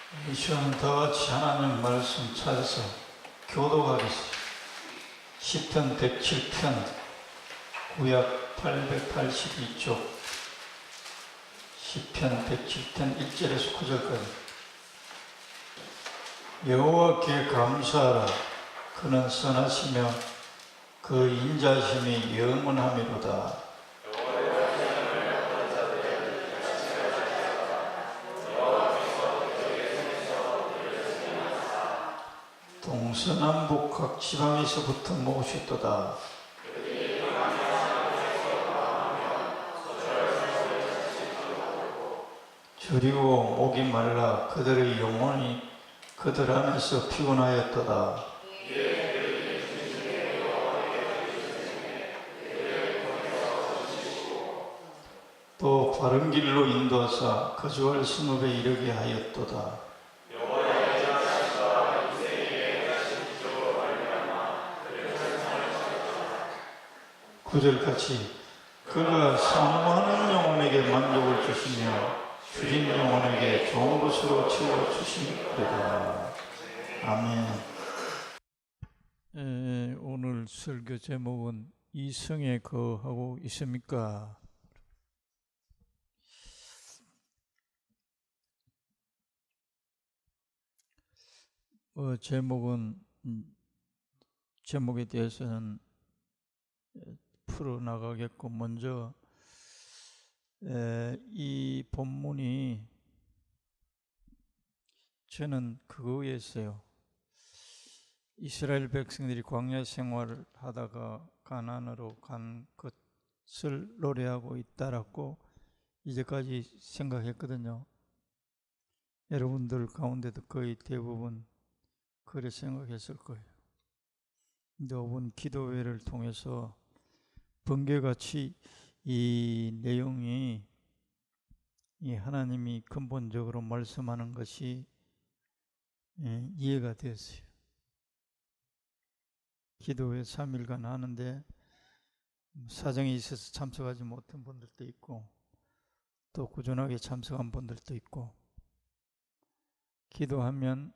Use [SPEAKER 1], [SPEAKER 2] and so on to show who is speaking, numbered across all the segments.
[SPEAKER 1] 이 시간은 다 같이 하나님 말씀 찾아서 교도하겠습니다. 시편 107편 구약 882쪽 시편 107편 1절에서 9절까지. 여호와께 감사하라. 그는 선하시며 그 인자심이 영원하미로다. 동서남북 각 지방에서부터 모으셨도다. 저리고 목이 말라 그들의 영혼이 그들 안에서 피곤하였도다. 또 바른 길로 인도하사 거주할 성읍에 이르게 하였도다. 구절같이 그가 사모하는 영혼에게 만족을 주시며 줄인 영혼에게 좋은 것으로 채워주시리로다. 아멘. 오늘 설교 제목은 이성에 거하고 있습니까? 제목에 대해서는 풀어나가겠고, 먼저 이 본문이 저는 그거였어요. 이스라엘 백성들이 광야 생활을 하다가 가나안으로 간 것을 노래하고 있다라고 이제까지 생각했거든요. 여러분들 가운데도 거의 대부분 그렇게 생각했을 거예요. 근데 이번 기도회를 통해서 번개같이 이 내용이 이 하나님이 근본적으로 말씀하는 것이 이해가 됐어요. 기도회 3일간 하는데 사정이 있어서 참석하지 못한 분들도 있고 또 꾸준하게 참석한 분들도 있고, 기도하면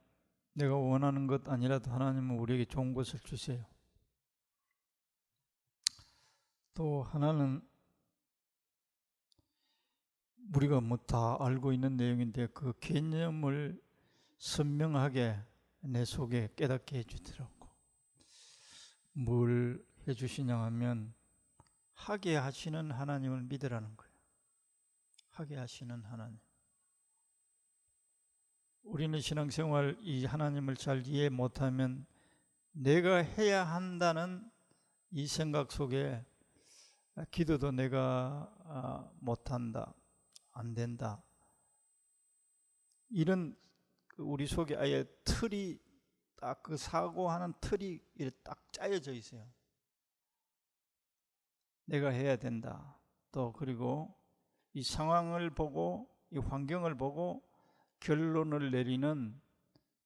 [SPEAKER 1] 내가 원하는 것 아니라도 하나님은 우리에게 좋은 것을 주세요. 또 하나는 우리가 뭐 다 알고 있는 내용인데 그 개념을 선명하게 내 속에 깨닫게 해주더라고. 뭘 해주시냐 하면 하게 하시는 하나님을 믿으라는 거예요. 하게 하시는 하나님. 우리는 신앙생활 이 하나님을 잘 이해 못하면 내가 해야 한다는 이 생각 속에 기도도 내가 못한다, 안 된다, 이런 우리 속에 아예 틀이 딱 그 사고하는 틀이 딱 짜여져 있어요. 내가 해야 된다. 또 그리고 이 상황을 보고 이 환경을 보고 결론을 내리는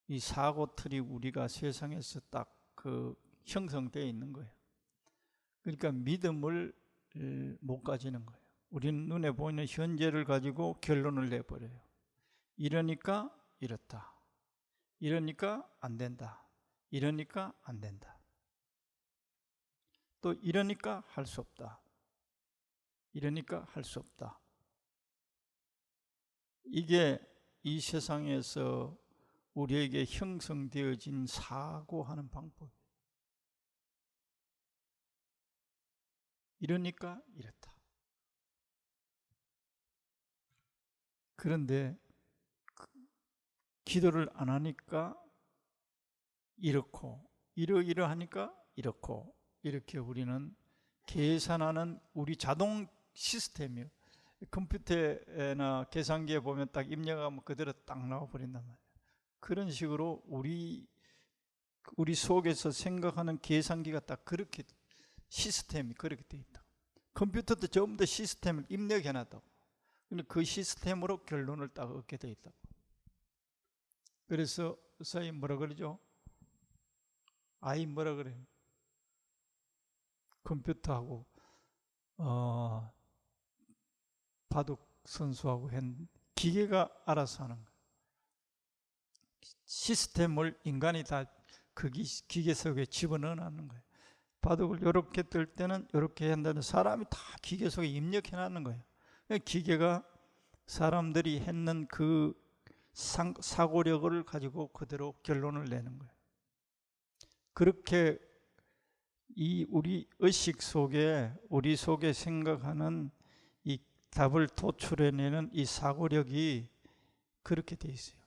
[SPEAKER 1] 이 사고 틀이 우리가 세상에서 딱 그 형성되어 있는 거예요. 그러니까 믿음을 못 가지는 거예요. 우리는 눈에 보이는 현재를 가지고 결론을 내버려요. 이러니까 이렇다. 이러니까 안 된다. 이러니까 안 된다. 또 이러니까 할 수 없다. 이러니까 할 수 없다. 이게 이 세상에서 우리에게 형성되어진 사고하는 방법이에요. 이러니까 이렇다. 그런데 기도를 안 하니까 이렇고 이러하니까 이렇고, 이렇게 우리는 계산하는 우리 자동 시스템이요. 컴퓨터나 계산기에 보면 딱 입력하면 그대로 딱 나와버린단 말이에요. 그런 식으로 우리 속에서 생각하는 계산기가 딱 그렇게 시스템이 그렇게 돼 있다. 컴퓨터도 전부 다 시스템을 입력해놨다고. 근데 그 시스템으로 결론을 딱 얻게 돼 있다고. 그래서 의사이 뭐라 그러죠? 아이 뭐라 그래요? 컴퓨터하고 바둑 선수하고 기계가 알아서 하는 거예요. 시스템을 인간이 다 그 기계 속에 집어넣어놨는 거예요. 바둑을 이렇게 뜰 때는 이렇게 한다는 사람이 다 기계 속에 입력해놨는 거예요. 기계가 사람들이 했는 그 사고력을 가지고 그대로 결론을 내는 거예요. 그렇게 이 우리 의식 속에, 우리 속에 생각하는 이 답을 도출해내는 이 사고력이 그렇게 돼 있어요.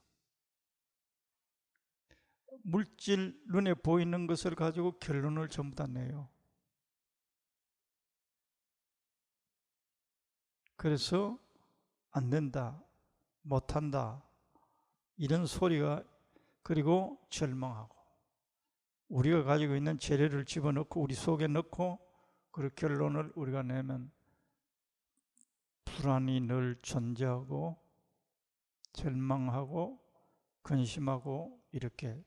[SPEAKER 1] 물질 눈에 보이는 것을 가지고 결론을 전부 다 내요. 그래서 안 된다, 못한다 이런 소리가, 그리고 절망하고, 우리가 가지고 있는 재료를 집어넣고 우리 속에 넣고 그 결론을 우리가 내면 불안이 늘 존재하고 절망하고 근심하고, 이렇게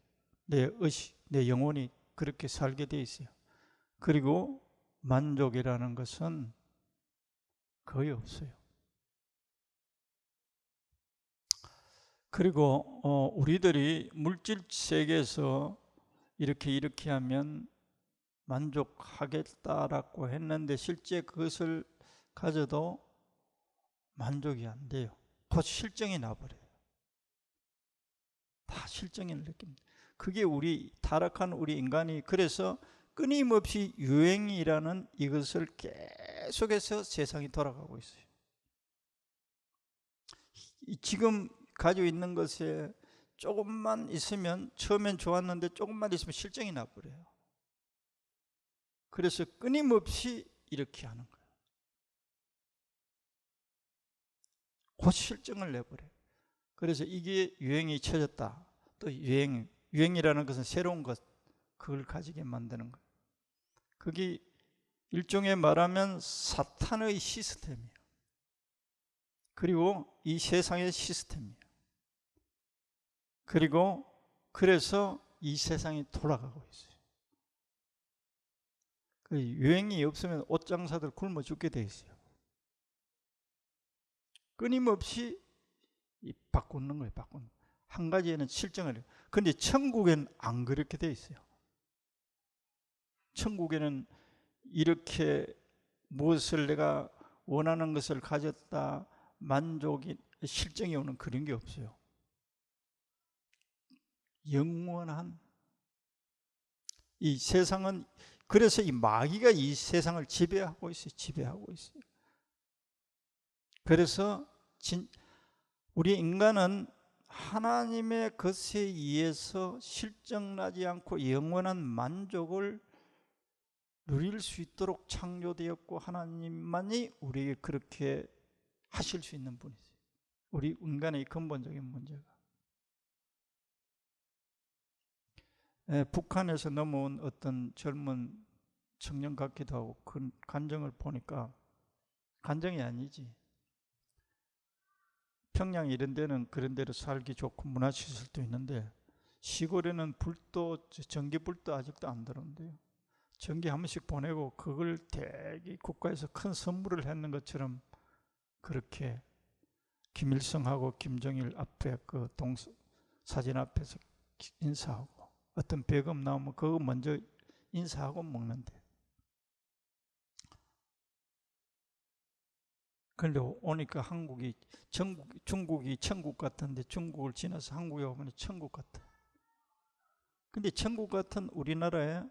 [SPEAKER 1] 내 의식, 내 영혼이 그렇게 살게 돼 있어요. 그리고 만족이라는 것은 거의 없어요. 그리고 우리들이 물질 세계에서 이렇게 하면 만족하겠다라고 했는데 실제 그것을 가져도 만족이 안 돼요. 곧 실정이 나버려요. 다 실정을 느낍니다. 그게 우리 타락한 우리 인간이, 그래서 끊임없이 유행이라는 이것을 계속해서 세상이 돌아가고 있어요. 지금 가지고 있는 것에 조금만 있으면, 처음엔 좋았는데 조금만 있으면 실정이 나버려요. 그래서 끊임없이 이렇게 하는 거예요. 곧 실정을 내버려요. 그래서 이게 유행이 쳐졌다. 또 유행이라는 것은 새로운 것, 그걸 가지게 만드는 거예요. 그게 일종의 말하면 사탄의 시스템이에요. 그리고 이 세상의 시스템이에요. 그리고 그래서 이 세상이 돌아가고 있어요. 그 유행이 없으면 옷장사들 굶어 죽게 돼 있어요. 끊임없이 바꾸는 거예요. 바꾸는. 한 가지에는 실정을 해요. 근데 천국에는 안 그렇게 돼 있어요. 천국에는 이렇게 무엇을 내가 원하는 것을 가졌다, 만족이, 실정이 오는 그런 게 없어요. 영원한, 이 세상은, 그래서 이 마귀가 이 세상을 지배하고 있어요. 지배하고 있어요. 그래서 우리 인간은 하나님의 것에 의해서 실정나지 않고 영원한 만족을 누릴 수 있도록 창조되었고, 하나님만이 우리에게 그렇게 하실 수 있는 분이세요. 우리 인간의 근본적인 문제가. 북한에서 넘어온 어떤 젊은 청년 같기도 하고, 그 간정을 보니까, 간정이 아니지, 평양 이런 데는 그런 데로 살기 좋고 문화시설도 있는데, 시골에는 불도, 전기불도 아직도 안 들어온대요. 전기 한 번씩 보내고 그걸 대기 국가에서 큰 선물을 했는 것처럼 그렇게 김일성하고 김정일 앞에 그 사진 앞에서 인사하고, 어떤 배급 나오면 그거 먼저 인사하고 먹는데. 그런데 오니까 중국이 천국 같은데, 중국을 지나서 한국에 오면 천국 같아. 근데 천국 같은 우리나라에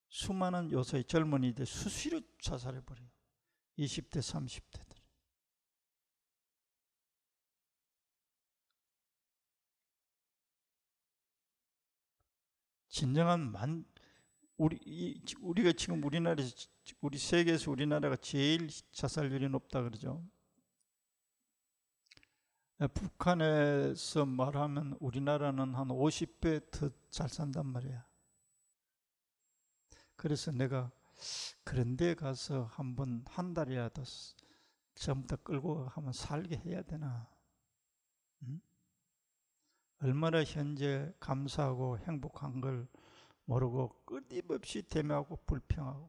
[SPEAKER 1] 수많은 요새 젊은이들 수시로 자살해버려요. 20대, 30대들. 진정한 우리가 지금 우리 세계에서 우리나라가 제일 자살률이 높다 그러죠. 북한에서 말하면 우리나라는 한 50배 더 잘 산단 말이야. 그래서 내가 그런 데 가서 한번 한 달이라도 전부 다 끌고 한번 살게 해야 되나. 응? 얼마나 현재 감사하고 행복한 걸 모르고 끊임없이 대면하고 불평하고.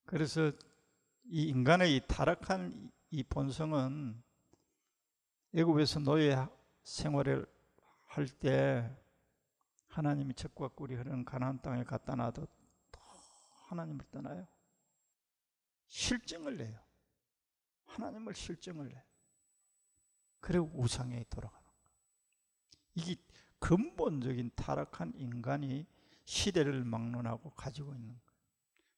[SPEAKER 1] 그래서 이 인간의 이 타락한 이 본성은 애굽에서 노예 생활을 할 때 하나님이 젖과 꿀이 흐르는 가나안 땅에 갖다 놔도 또 하나님을 떠나요. 실증을 내요. 하나님을 실증을 내요. 그리고 우상에 돌아가는 거예요. 이게 근본적인 타락한 인간이 시대를 막론하고 가지고 있는 거예요.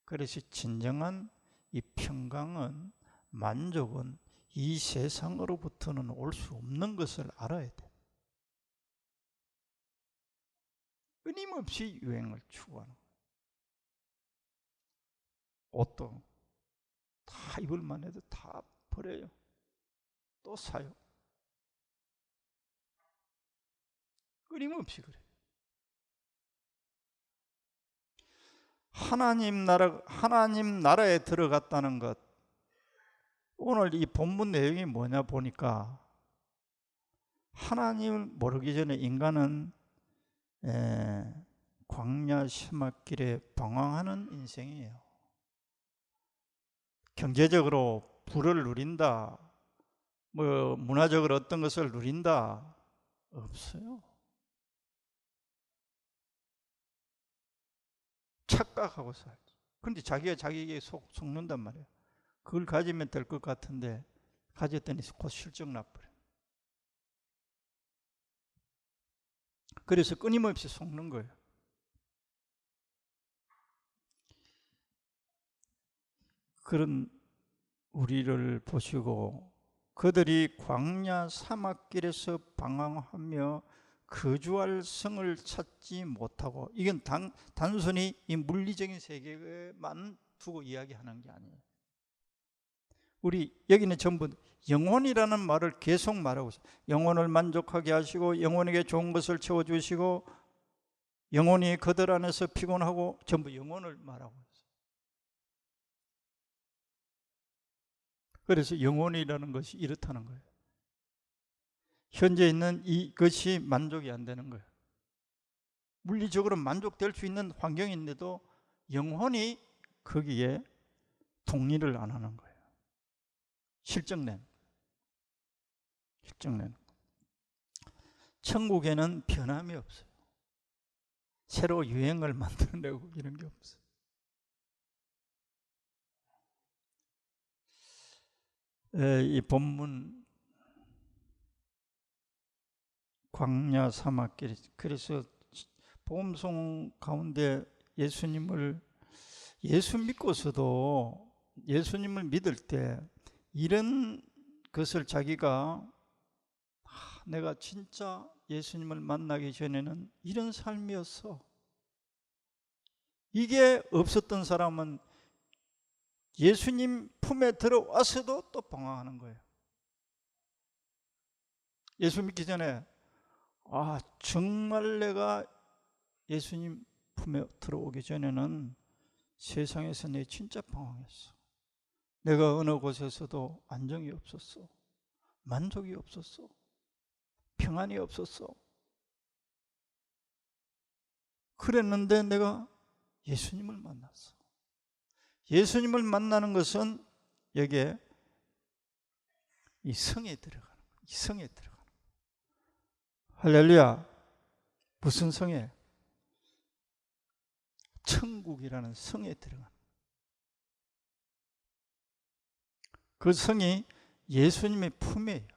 [SPEAKER 1] 그래서 진정한 이 평강은, 만족은 이 세상으로부터는 올 수 없는 것을 알아야 돼. 끊임없이 유행을 추구하는 거예요. 옷도 다 입을만 해도 다 버려요. 또 사요. 끊임없이 그래요. 하나님 나라에 들어갔다는 것, 오늘 이 본문 내용이 뭐냐 보니까 하나님을 모르기 전에 인간은 광야 사막길에 방황하는 인생이에요. 경제적으로 부를 누린다, 뭐 문화적으로 어떤 것을 누린다, 없어요. 착각하고 살지. 그런데 자기가 자기에게 속는단 말이에요. 그걸 가지면 될 것 같은데 가졌더니 곧 실증 나버려요. 그래서 끊임없이 속는 거예요. 그런 우리를 보시고 그들이 광야 사막길에서 방황하며 거주할 성을 찾지 못하고, 이건 단순히 이 물리적인 세계만 두고 이야기하는 게 아니에요. 우리 여기는 전부 영혼이라는 말을 계속 말하고 있어요. 영혼을 만족하게 하시고 영혼에게 좋은 것을 채워주시고 영혼이 그들 안에서 피곤하고, 전부 영혼을 말하고 있어요. 그래서 영혼이라는 것이 이렇다는 거예요. 현재 있는 이것이 만족이 안 되는 거예요. 물리적으로 만족될 수 있는 환경인데도 영혼이 거기에 동의를 안 하는 거예요. 실증낸. 천국에는 변함이 없어요. 새로 유행을 만들어내고 이런 게 없어요. 이 본문 광야 사막길, 그래서 복음송 가운데 예수 믿고서도 예수님을 믿을 때 이런 것을 자기가 내가 진짜 예수님을 만나기 전에는 이런 삶이었어, 이게 없었던 사람은 예수님 품에 들어와서도 또 방황하는 거예요. 예수 믿기 전에 정말 내가 예수님 품에 들어오기 전에는 세상에서 내 진짜 방황했어. 내가 어느 곳에서도 안정이 없었어. 만족이 없었어. 평안이 없었어. 그랬는데 내가 예수님을 만났어. 예수님을 만나는 것은 여기에 이 성에 들어가는 거예요. 이 성에 들어가는 거예요. 할렐루야. 무슨 성에? 천국이라는 성에 들어가는 거예요. 그 성이 예수님의 품이에요.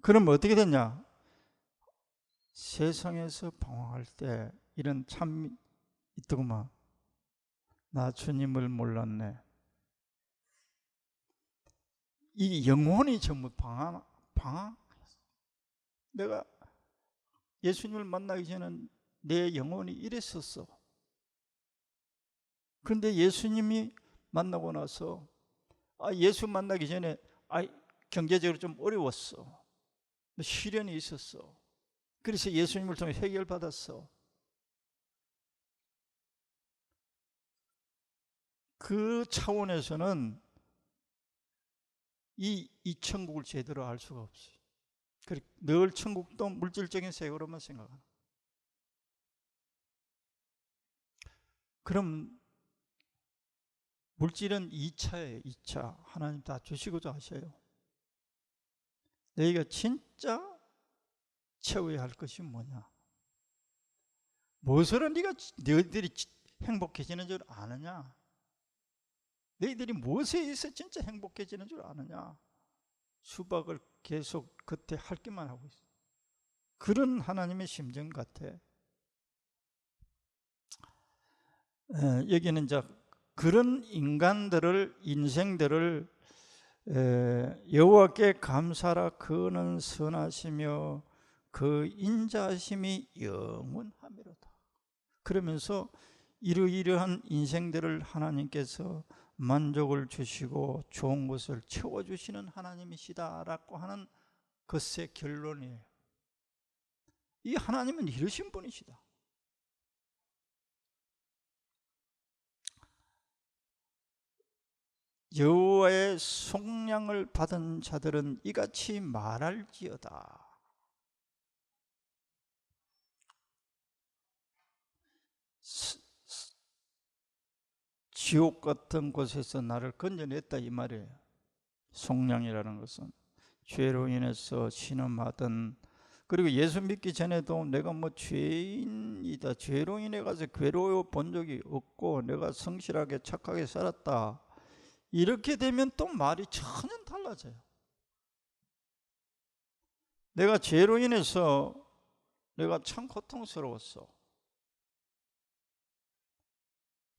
[SPEAKER 1] 그럼 어떻게 됐냐? 세상에서 방황할 때 이런 참 있더구만. 나 주님을 몰랐네. 이 영혼이 전부 방황. 내가 예수님을 만나기 전에는 내 영혼이 이랬었어. 그런데 예수님이 만나고 나서 예수 만나기 전에 경제적으로 좀 어려웠어. 시련이 있었어. 그래서 예수님을 통해 해결받았어. 그 차원에서는 이 천국을 제대로 알 수가 없어요. 늘 천국도 물질적인 세계로만 생각하는. 그럼 물질은 2차예요. 2차. 하나님 다 주시고자 하셔요. 너희가 진짜 채워야 할 것이 뭐냐? 무엇으로 너희들이 행복해지는 줄 아느냐? 너희들이 무엇에 의해서 진짜 행복해지는 줄 아느냐? 수박을 계속 그때 핥기만 하고 있어. 그런 하나님의 심정 같아. 여기는 이제 그런 인간들을, 인생들을 여호와께 감사라, 그는 선하시며 그 인자하심이 영원하미로다. 그러면서 이러이러한 인생들을 하나님께서 만족을 주시고 좋은 것을 채워주시는 하나님이시다라고 하는 것의 결론이에요. 이 하나님은 이러신 분이시다. 여호와의 속량을 받은 자들은 이같이 말할지어다. 지옥 같은 곳에서 나를 건져냈다 이 말이에요. 속량이라는 것은 죄로 인해서 신음하던, 그리고 예수 믿기 전에도 내가 뭐 죄인이다, 죄로 인해 가서 괴로워 본 적이 없고 내가 성실하게 착하게 살았다, 이렇게 되면 또 말이 전혀 달라져요. 내가 죄로 인해서 내가 참 고통스러웠어.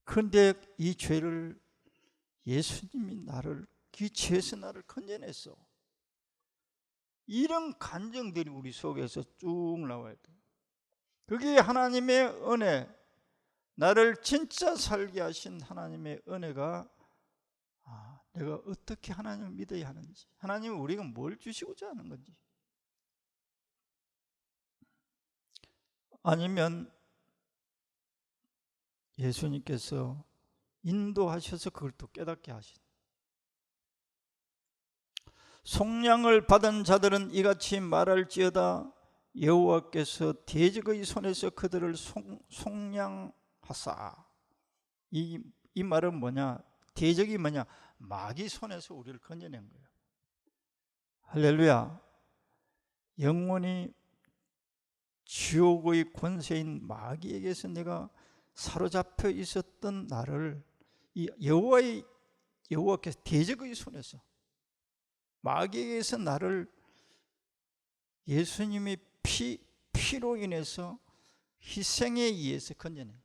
[SPEAKER 1] 그런데 이 죄를 예수님이 나를, 이 죄에서 나를 건져냈어. 이런 감정들이 우리 속에서 쭉 나와야 돼요. 그게 하나님의 은혜, 나를 진짜 살게 하신 하나님의 은혜가, 내가 어떻게 하나님을 믿어야 하는지, 하나님은 우리가 뭘 주시고자 하는 건지, 아니면 예수님께서 인도하셔서 그걸 또 깨닫게 하신. 속량을 받은 자들은 이같이 말할지어다. 여호와께서 대적의 손에서 그들을 속량하사. 이 말은 뭐냐? 대적이 뭐냐? 마귀 손에서 우리를 건져낸 거예요. 할렐루야. 영원히 지옥의 권세인 마귀에게서 내가 사로잡혀 있었던 나를 이 여호와께서 대적의 손에서, 마귀에게서 나를 예수님의 피로 인해서 희생에 의해서 건져낸,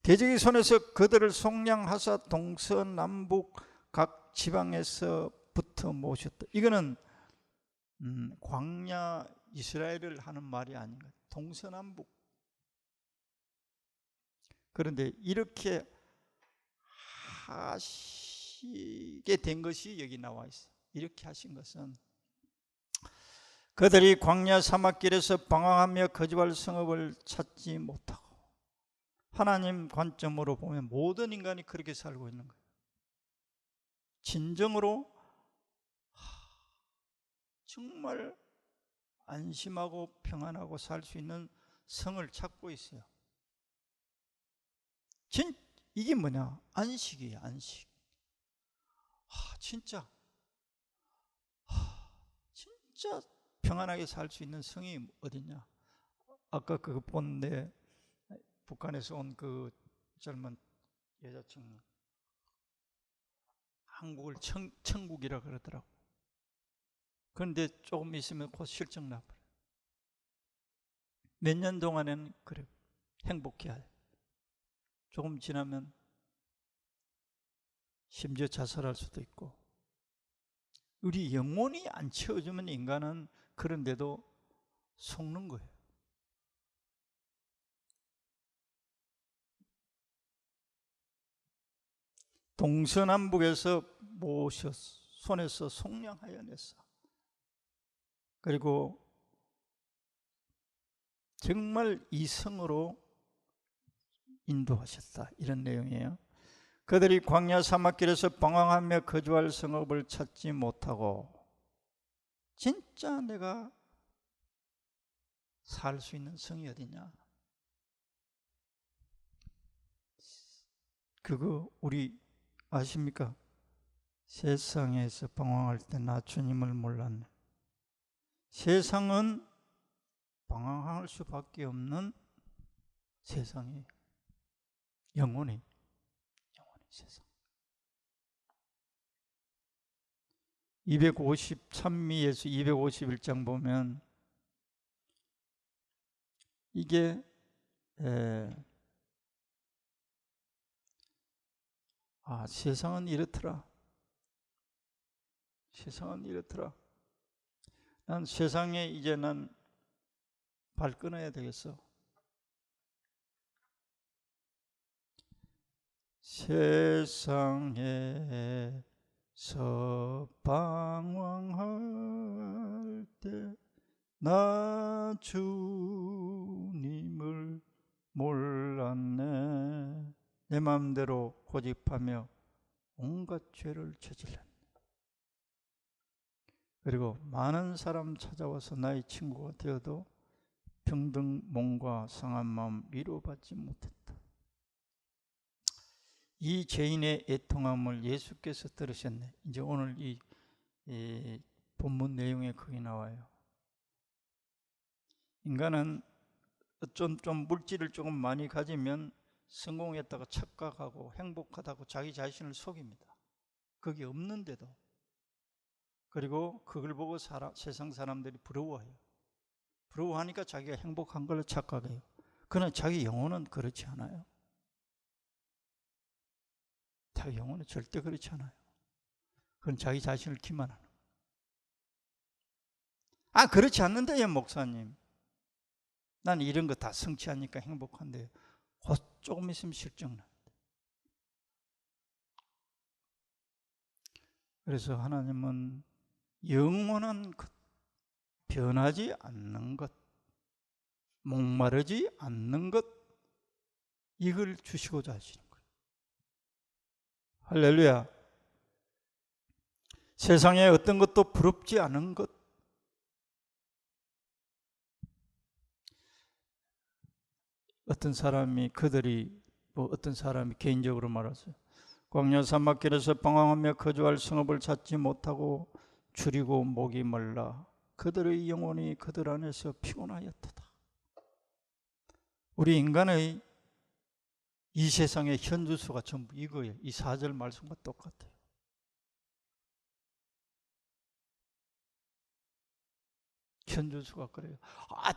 [SPEAKER 1] 대적의 손에서 그들을 속량하사 동서남북 각 지방에서부터 모셨다. 이거는 광야 이스라엘을 하는 말이 아닌가. 동서남북. 그런데 이렇게 하시게 된 것이 여기 나와 있어요. 이렇게 하신 것은 그들이 광야 사막길에서 방황하며 거주할 성읍을 찾지 못하고, 하나님 관점으로 보면 모든 인간이 그렇게 살고 있는 거예요. 진정으로 정말 안심하고 평안하고 살 수 있는 성을 찾고 있어요. 이게 뭐냐? 안식이에요. 안식. 진짜 평안하게 살 수 있는 성이 어디냐? 아까 그거 본데 북한에서 온 그 젊은 여자친구, 한국을 천국이라 그러더라고. 그런데 조금 있으면 곧 실적 나버려. 몇 년 동안에는 그래, 행복해야 해. 조금 지나면 심지어 자살할 수도 있고. 우리 영혼이 안 채워주면 인간은 그런데도 속는 거예요. 동서남북에서 모셔 손에서 속량하여 냈어. 그리고 정말 이성으로 인도하셨다, 이런 내용이에요. 그들이 광야 사막길에서 방황하며 거주할 성읍을 찾지 못하고, 진짜 내가 살 수 있는 성이 어디냐? 그거 우리 아십니까? 세상에서 방황할 때 나 주님을 몰랐네. 세상은 방황할 수밖에 없는 세상이에요. 영혼의 세상. 253미에서 251장 보면 이게 세상은 이렇더라. 세상은 이렇더라. 난 세상에 이제 난 발 끊어야 되겠어. 세상에서 방황할 때 나 주님을 몰랐네. 내 마음대로 고집하며 온갖 죄를 저질렀네. 그리고 많은 사람 찾아와서 나의 친구가 되어도 병든 몸과 상한 마음 위로받지 못했다. 이 죄인의 애통함을 예수께서 들으셨네. 이제 오늘 이 본문 내용에 거기 나와요. 인간은 좀 물질을 조금 많이 가지면 성공했다고 착각하고 행복하다고 자기 자신을 속입니다. 그게 없는데도. 그리고 그걸 보고 세상 사람들이 부러워해요. 부러워하니까 자기가 행복한 걸로 착각해요. 그러나 자기 영혼은 그렇지 않아요. 자기 영혼은 절대 그렇지 않아요. 그건 자기 자신을 기만하는 거예요. 그렇지 않는데요, 목사님. 난 이런 거 다 성취하니까 행복한데 조금 있으면 실증나. 그래서 하나님은 영원한 것, 변하지 않는 것, 목마르지 않는 것, 이걸 주시고자 하시는 거예요. 할렐루야. 세상에 어떤 것도 부럽지 않은 것. 어떤 사람이 개인적으로 말하세요. 광야 사막길에서 방황하며 거주할 성읍을 찾지 못하고 줄이고 목이 말라 그들의 영혼이 그들 안에서 피곤하였도다. 우리 인간의 이 세상의 현주소가 전부 이거예요. 이 4절 말씀과 똑같아요. 현주소가 그래요.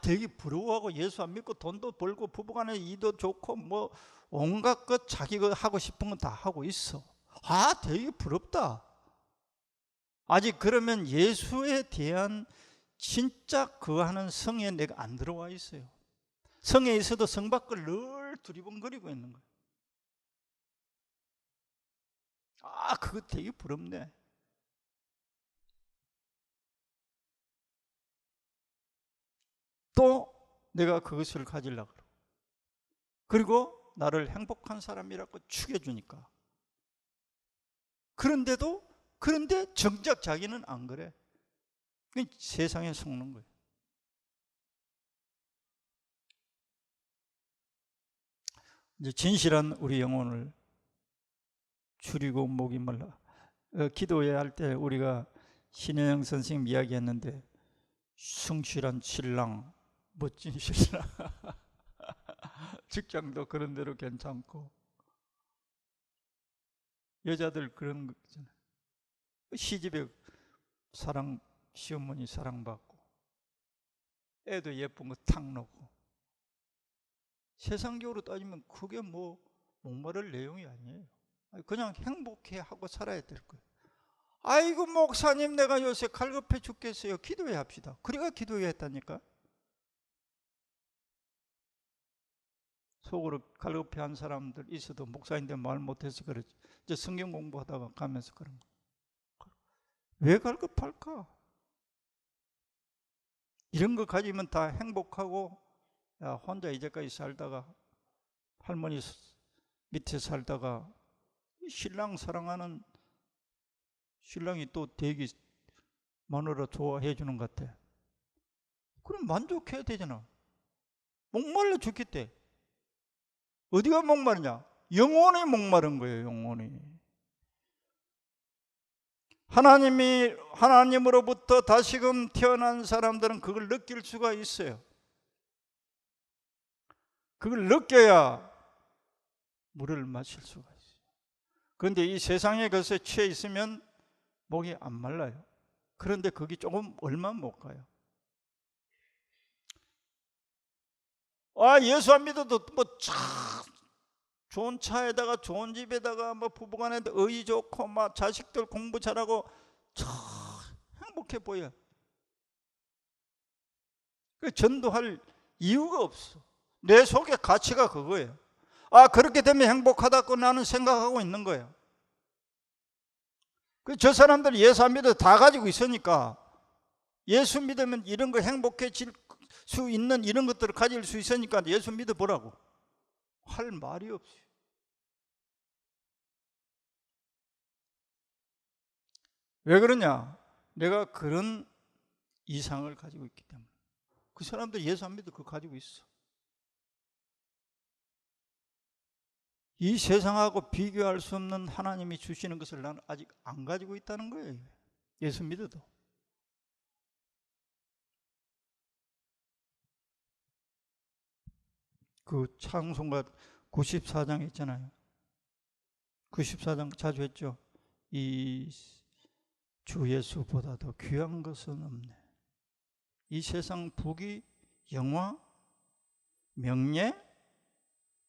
[SPEAKER 1] 되게 부러워하고 예수 안 믿고 돈도 벌고 부부간에 이도 좋고 뭐 온갖 것 자기가 하고 싶은 건 다 하고 있어. 되게 부럽다. 아직 그러면 예수에 대한 진짜 하는 성에 내가 안 들어와 있어요. 성에 있어도 성 밖을 늘 두리번거리고 있는 거예요. 그거 되게 부럽네. 또 내가 그것을 가지려고 그리고 나를 행복한 사람이라고 축여주니까. 그런데 정작 자기는 안 그래. 세상에 속는 거예요. 이제 진실한 우리 영혼을 줄이고 목이 말라. 기도회 할 때 우리가 신혜영 선생님 이야기했는데 성실한 신랑, 멋진 신랑 직장도 그런 대로 괜찮고 여자들 그런 거 있잖아요. 시집에 시어머니 사랑받고 애도 예쁜 거 탁 놓고 세상적으로 따지면 그게 뭐 목마를 내용이 아니에요. 그냥 행복해 하고 살아야 될 거예요. 아이고 목사님 내가 요새 갈급해 죽겠어요. 기도해 합시다. 그래가 기도해 했다니까. 속으로 갈급해한 사람들 있어도 목사인데 말 못해서 그러지. 이제 성경 공부하다가 가면서 그런 거. 왜 갈급할까? 이런 거 가지면 다 행복하고 혼자 이제까지 살다가 할머니 밑에 살다가 신랑 사랑하는 신랑이 또 되게 마누라 좋아해 주는 것 같아. 그럼 만족해야 되잖아. 목말라 죽겠대. 어디가 목마르냐? 영원히 목마른 거예요. 영원히. 하나님으로부터 다시금 태어난 사람들은 그걸 느낄 수가 있어요. 그걸 느껴야 물을 마실 수가 있어요. 그런데 이 세상의 것에 취해 있으면 목이 안 말라요. 그런데 거기 조금 얼마 못 가요. 예수 안 믿어도 좋은 차에다가 좋은 집에다가 부부간에 의의 좋고 자식들 공부 잘하고 참 행복해 보여. 전도할 이유가 없어. 내 속에 가치가 그거예요. 그렇게 되면 행복하다고 나는 생각하고 있는 거예요. 저 사람들 예수 안 믿어도 다 가지고 있으니까, 예수 믿으면 이런 거 행복해질 수 있는 이런 것들을 가질 수 있으니까 예수 믿어보라고 할 말이 없어요. 왜 그러냐? 내가 그런 이상을 가지고 있기 때문에. 그 사람들 예수 안 믿어 그거 가지고 있어. 이 세상하고 비교할 수 없는 하나님이 주시는 것을 나는 아직 안 가지고 있다는 거예요. 예수 믿어도. 그 창송가 94장 있잖아요. 94장 자주 했죠. 이 주 예수보다도 귀한 것은 없네. 이 세상 부귀, 영화, 명예,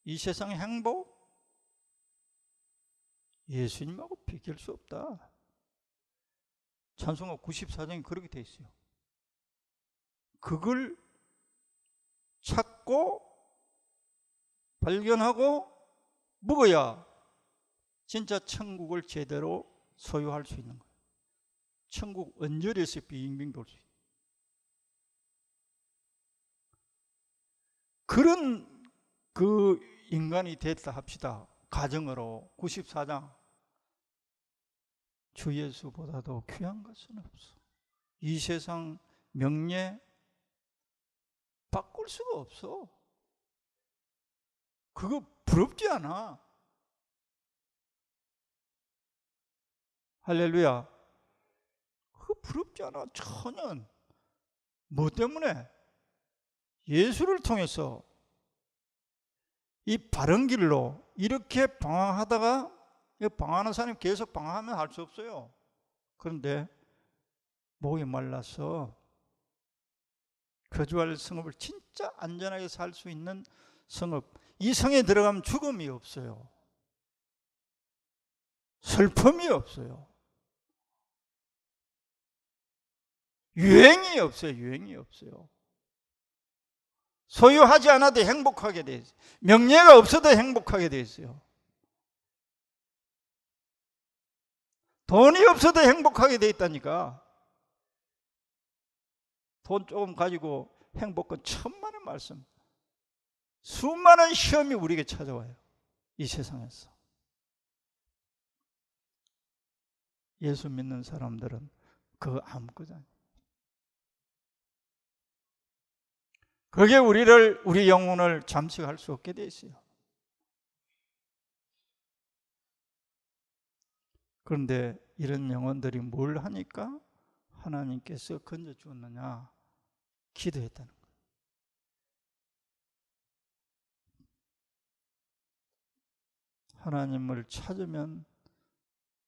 [SPEAKER 1] 이 세상의 행복, 예수님하고 비교할 수 없다. 찬송가 94장이 그렇게 돼 있어요. 그걸 찾고 발견하고 먹어야 진짜 천국을 제대로 소유할 수 있는 거예요. 천국 언저리에서 빙빙 돌 수 있어요. 그런 그 인간이 됐다 합시다. 가정으로 94장 주 예수보다도 귀한 것은 없어. 이 세상 명예 바꿀 수가 없어. 그거 부럽지 않아. 할렐루야. 그거 부럽지 않아. 전혀. 뭐 때문에? 예수를 통해서 이 바른 길로 이렇게 방황하다가, 방황하는 사람이 계속 방황하면 할 수 없어요. 그런데 목이 말라서 거주할 성읍을 진짜 안전하게 살 수 있는 성읍, 이 성에 들어가면 죽음이 없어요. 슬픔이 없어요. 유행이 없어요. 유행이 없어요. 소유하지 않아도 행복하게 돼 있어요. 명예가 없어도 행복하게 돼 있어요. 돈이 없어도 행복하게 돼 있다니까. 돈 조금 가지고 행복은 천만의 말씀. 수많은 시험이 우리에게 찾아와요. 이 세상에서. 예수 믿는 사람들은 그거 아무것도 아니에요. 그게 우리 영혼을 잠식할 수 없게 돼 있어요. 그런데 이런 영혼들이 뭘 하니까 하나님께서 건져 주었느냐? 기도했다는 거예요. 하나님을 찾으면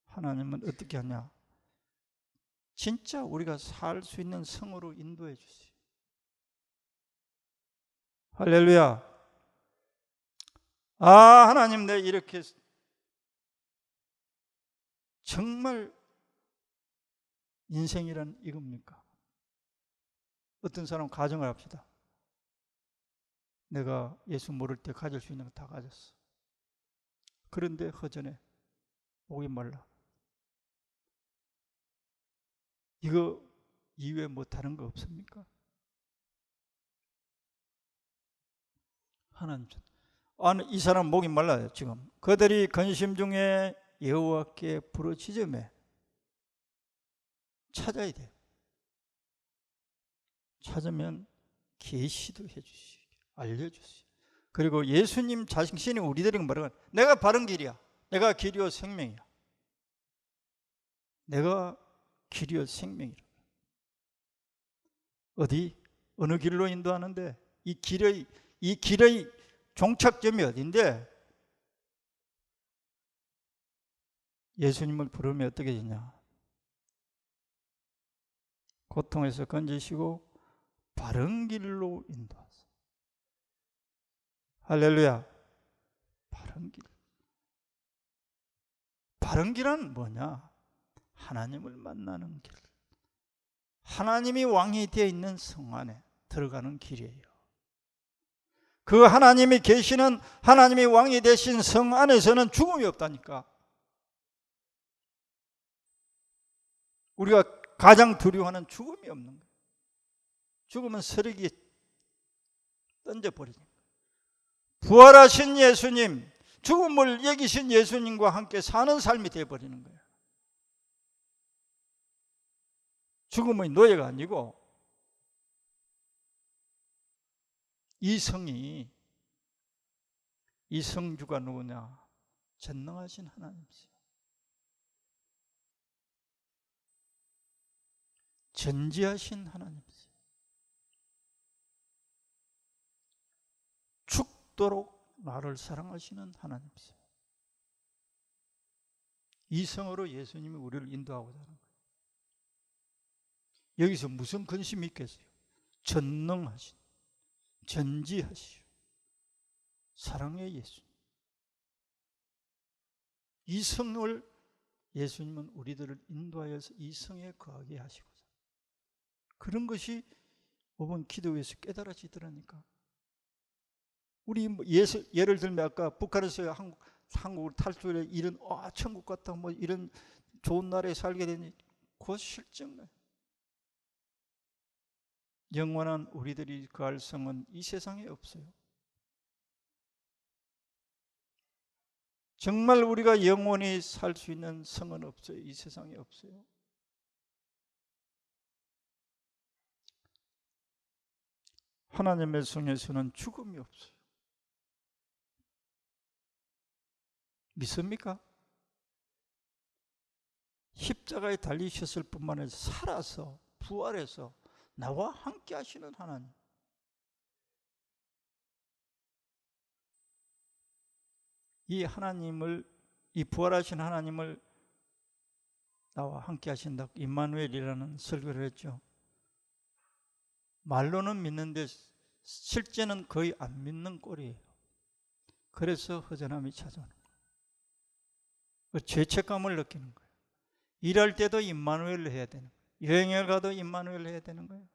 [SPEAKER 1] 하나님은 어떻게 하냐? 진짜 우리가 살 수 있는 성으로 인도해 주세요. 할렐루야. 하나님, 내 이렇게 정말 인생이란 이겁니까? 어떤 사람 가정을 합시다. 내가 예수 모를 때 가질 수 있는 거 다 가졌어. 그런데 허전해. 목이 말라. 이거 이외에 뭐 다른 거 없습니까? 하나님, 이 사람 목이 말라요. 지금 그들이 근심 중에 여호와께 부르짖으매 찾아야 돼요. 찾으면 계시도 해주시고 알려주시고, 그리고 예수님 자신이 우리들에게 뭐라고 하냐? 내가 바른 길이야. 내가 길이요 생명이야. 내가 길이요 생명이라. 어디? 어느 길로 인도하는데? 이 길의 종착점이 어딘데? 예수님을 부르면 어떻게 되냐? 고통에서 건지시고 바른 길로 인도하소서. 할렐루야. 바른 길. 바른 길은 뭐냐? 하나님을 만나는 길. 하나님이 왕이 되어 있는 성 안에 들어가는 길이에요. 그 하나님이 계시는, 하나님이 왕이 되신 성 안에서는 죽음이 없다니까. 우리가 가장 두려워하는 죽음이 없는 거예요. 죽음은 쓰레기에 던져버리는 거예요. 부활하신 예수님, 죽음을 이기신 예수님과 함께 사는 삶이 되어버리는 거예요. 죽음의 노예가 아니고, 이 성이, 이 성주가 누구냐? 전능하신 하나님이세요. 전지하신 하나님이세요. 죽도록 나를 사랑하시는 하나님이세요. 이 성으로 예수님이 우리를 인도하고자 하는 거예요. 여기서 무슨 근심이 있겠어요? 전능하신, 전지하시오 사랑의 예수님. 이 성을 예수님은 우리들을 인도하여서 이 성에 거하게 하시고자, 그런 것이 이번 기도에서 깨달아지더라니까. 우리 예를 들면 아까 북한에서 한국을 탈출해 이런 천국 같다 뭐 이런 좋은 나라에 살게 되니 곧 실증나요. 영원한 우리들이 거할 성은 이 세상에 없어요. 정말 우리가 영원히 살 수 있는 성은 없어요. 이 세상에 없어요. 하나님의 성에서는 죽음이 없어요. 믿습니까? 십자가에 달리셨을 뿐만 아니라 살아서 부활해서 나와 함께 하시는 하나님. 이 하나님을, 이 부활하신 하나님을 나와 함께 하신다고 임마누엘이라는 설교를 했죠. 말로는 믿는데 실제는 거의 안 믿는 꼴이에요. 그래서 허전함이 찾아오는 거예요. 죄책감을 느끼는 거예요. 일할 때도 임마누엘을 해야 되는 거예요. 여행을 가도 임마누엘을 해야 되는 거예요.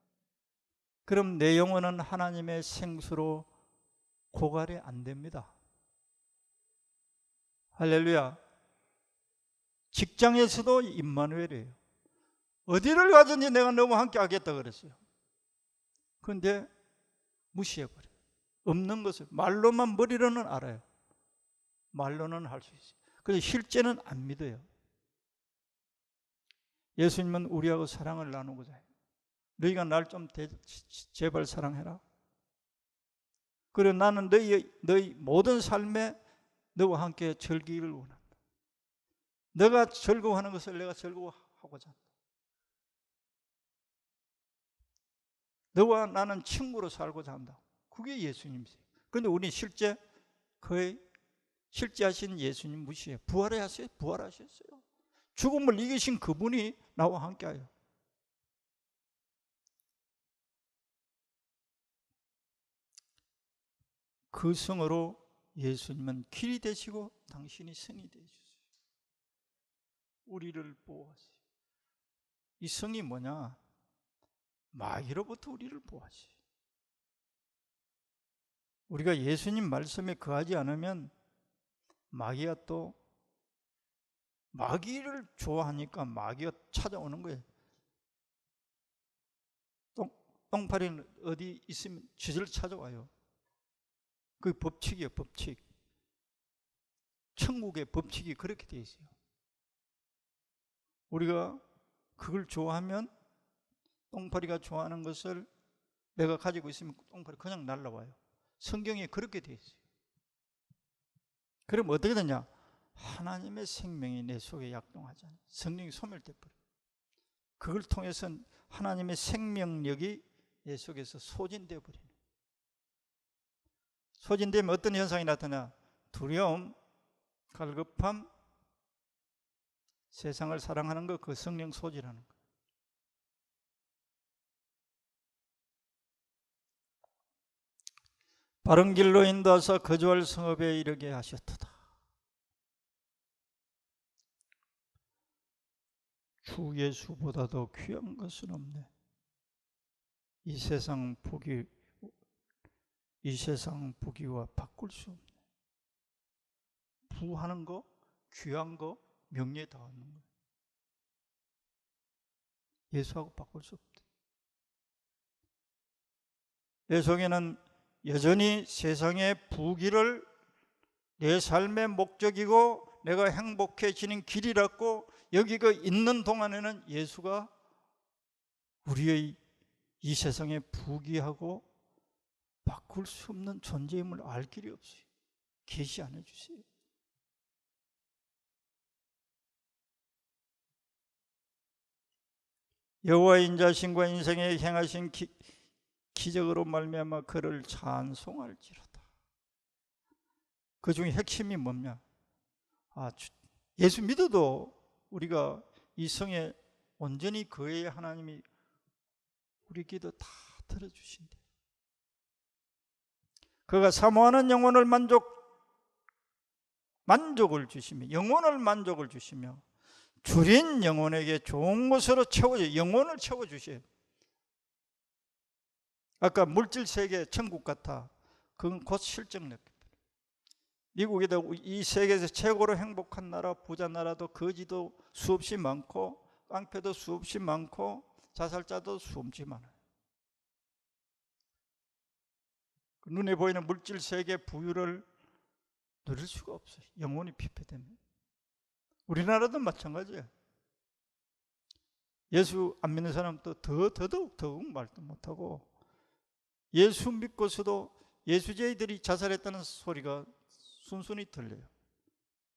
[SPEAKER 1] 그럼 내 영혼은 하나님의 생수로 고갈이 안 됩니다. 할렐루야. 직장에서도 임마누엘이에요. 어디를 가든지 내가 너무 함께 하겠다 그랬어요. 그런데 무시해버려요. 없는 것을 말로만, 머리로는 알아요. 말로는 할 수 있어요. 그래서 실제는 안 믿어요. 예수님은 우리하고 사랑을 나누고자 해요. 너희가 날 좀 제발 사랑해라. 그래 나는 너희 모든 삶에 너와 함께 즐기기를 원한다. 너가 즐거워하는 것을 내가 즐거워하고자 한다. 너와 나는 친구로 살고자 한다. 그게 예수님이세요. 그런데 우리는 실제 거의 실제하신 예수님 무시해. 부활하셨어요. 부활하셨어요. 죽음을 이기신 그분이 나와 함께해요. 그 성으로 예수님은 길이 되시고 당신이 성이 되어주세요. 우리를 보호하세요. 이 성이 뭐냐? 마귀로부터 우리를 보호하세요. 우리가 예수님 말씀에 거하지 않으면 마귀가 또 마귀를 좋아하니까 마귀가 찾아오는 거예요. 똥파리는 어디 있으면 쥐를 찾아와요. 그 법칙이에요. 법칙. 천국의 법칙이 그렇게 되어 있어요. 우리가 그걸 좋아하면 똥파리가 좋아하는 것을 내가 가지고 있으면 똥파리 그냥 날라와요. 성경에 그렇게 되어 있어요. 그럼 어떻게 되냐? 하나님의 생명이 내 속에 약동하잖아요. 성령이 소멸돼 버려요. 그걸 통해서 하나님의 생명력이 내 속에서 소진되어 버리는. 소진되면 어떤 현상이 나타나? 두려움, 갈급함, 세상을 사랑하는 것, 그 성령 소진하는 것. 바른 길로 인도하사 거주할 성읍에 이르게 하셨도다. 주 예수보다도 귀한 것은 없네. 이 세상 부귀와 바꿀 수 없네. 부하는 거, 귀한 거, 명예에 다 얻는 거. 예수하고 바꿀 수 없대. 내 속에는 여전히 세상의 부귀를 내 삶의 목적이고 내가 행복해지는 길이라고 여기가 있는 동안에는 예수가 우리의 이 세상의 부귀하고 바꿀 수 없는 존재임을 알 길이 없어요. 계시 안 해주세요. 여호와의 인자신과 인생에 행하신 기적으로 말미암아 그를 찬송할지로다. 그 중에 핵심이 뭐냐? 예수 믿어도 우리가 이 성에 온전히 거해야 하나님이 우리 기도 다 들어주신대. 그가 사모하는 영혼을 만족을 주시며, 영혼을 만족을 주시며 줄인 영혼에게 좋은 것으로 채워줘. 영혼을 채워주셔요. 아까 물질 세계 천국 같아. 그건 곧 실정력. 미국에도 이 세계에서 최고로 행복한 나라, 부자 나라도 거지도 수없이 많고 깡패도 수없이 많고 자살자도 수없이 많아요. 눈에 보이는 물질 세계 부유를 누릴 수가 없어요. 영혼이 피폐되면. 우리나라도 마찬가지예요. 예수 안 믿는 사람도 더더욱 말도 못하고, 예수 믿고서도 예수제이들이 자살했다는 소리가 순순히 들려요.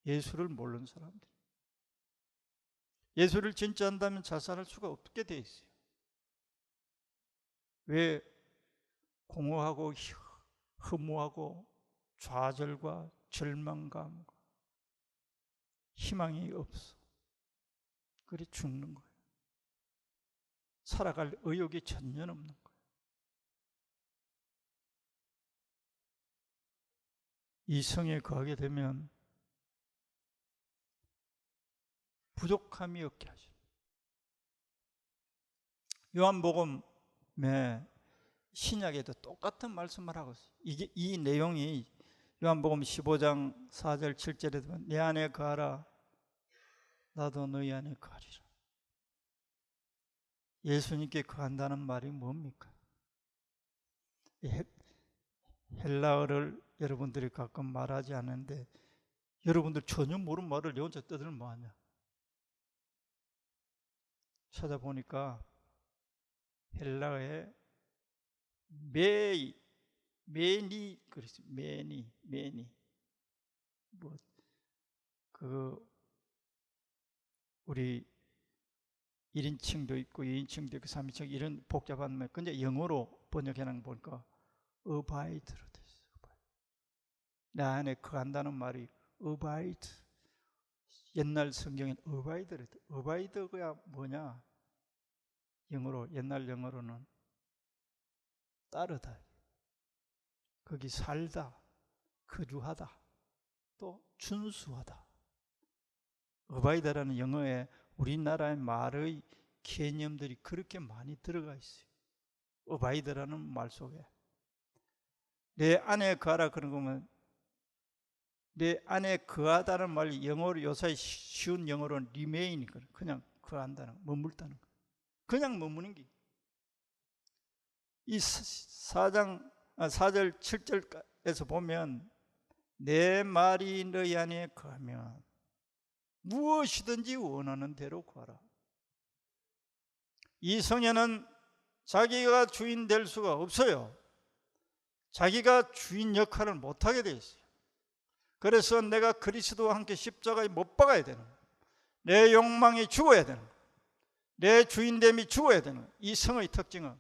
[SPEAKER 1] 예수를 모르는 사람들. 예수를 진짜 한다면 자살할 수가 없게 돼 있어요. 왜? 공허하고 허무하고 좌절과 절망감, 희망이 없어. 그래 죽는 거예요. 살아갈 의욕이 전혀 없는 거예요. 이 성에 거하게 되면 부족함이 없게 하죠. 요한복음에 신약에도 똑같은 말씀을 하고 있어요. 이 내용이 요한복음 15장 4절 7절에 보면 내 안에 거하라 나도 너희 안에 거하리라. 예수님께 거한다는 말이 뭡니까? 헬라어를 여러분들이 가끔 말하지 않는데 여러분들 전혀 모르는 말을 내 혼자 떠들면 뭐하냐? 찾아보니까 헬라어에 매니 그랬어요. 매니 우리 1인칭도 있고 2인칭도 있고 3인칭 이런 복잡한 말. 근데 영어로 번역해놓은 거 보니까 어바이드로 됐어요. 내 안에 거한다는 말이 어바이드. 옛날 성경엔 어바이드로 돼. 어바이드가 뭐냐? 영어로, 옛날 영어로는 따르다. 거기 살다, 거주하다, 또 준수하다. 어바이드라는 영어에 우리나라의 말의 개념들이 그렇게 많이 들어가 있어요. 어바이드라는 말 속에. 내 안에 거하라 그런 거면 내 안에 거하다는 말 영어로 요새 쉬운 영어로는 remain이거든. 그냥 거한다는 거, 머물다는 거. 그냥 머무는 게. 이 4절 7절에서 보면 내 말이 너희 안에 거하면 무엇이든지 원하는 대로 구하라. 이 성에는 자기가 주인 될 수가 없어요. 자기가 주인 역할을 못하게 돼 있어요. 그래서 내가 그리스도와 함께 십자가에 못 박아야 되는 거예요. 내 욕망이 죽어야 되는 거예요. 내 주인됨이 죽어야 되는 거예요. 이 성의 특징은.